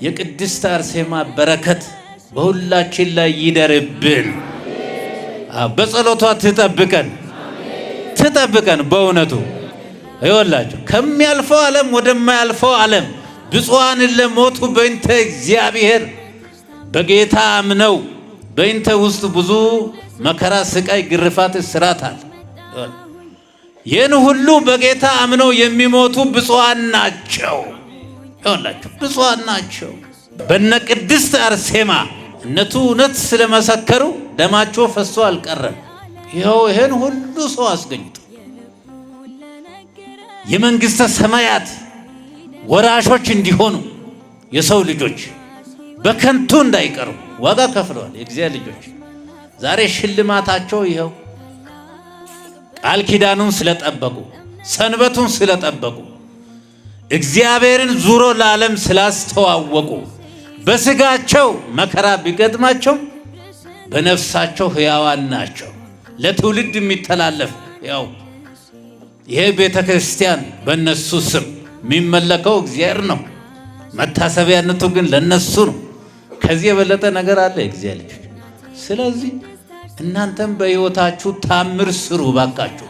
የቅድስት አርሴማ በረከት በሁላችን ላይ ይደርብን። በጸሎቷ ትጠብቀን። በእውነቱ ይወላችሁ ከሚያልፈው ዓለም ወደማያልፈው ዓለም ብፁዓን ለሞቱ በእንተ እግዚአብሔር በጌታ አምነው በእንተ ውስጥ ብዙ መከራ፣ ስቃይ፣ ግርፋት፣ እስራት አለ። ይህን ሁሉ በጌታ አምነው የሚሞቱ ብፁዓን ናቸው። ይወላችሁ ብፁዓን ናቸው። በነ ቅድስት አርሴማ እውነት ስለመሰከሩ ደማቸው ፈሶ አልቀረም። ይህን ሁሉ ሰው አስገኝቶ የመንግስተ ሰማያት ወራሾች እንዲሆኑ የሰው ልጆች በከንቱ እንዳይቀሩ ዋጋ ከፍለዋል። የእግዚአብሔር ልጆች ዛሬ ሽልማታቸው ይኸው ቃል ኪዳኑን ስለጠበቁ፣ ሰንበቱን ስለጠበቁ፣ እግዚአብሔርን ዙሮ ለዓለም ስላስተዋወቁ፣ በስጋቸው መከራ ቢገጥማቸው በነፍሳቸው ሕያዋን ናቸው። ለትውልድ የሚተላለፍ ያው ይሄ ቤተ ክርስቲያን በእነሱ ስም የሚመለከው እግዚአብሔር ነው። መታሰቢያነቱ ግን ለነሱ ነው። ከዚህ የበለጠ ነገር አለ እግዚአብሔር ልጅ። ስለዚህ እናንተም በሕይወታችሁ ታምር ስሩ ባካችሁ።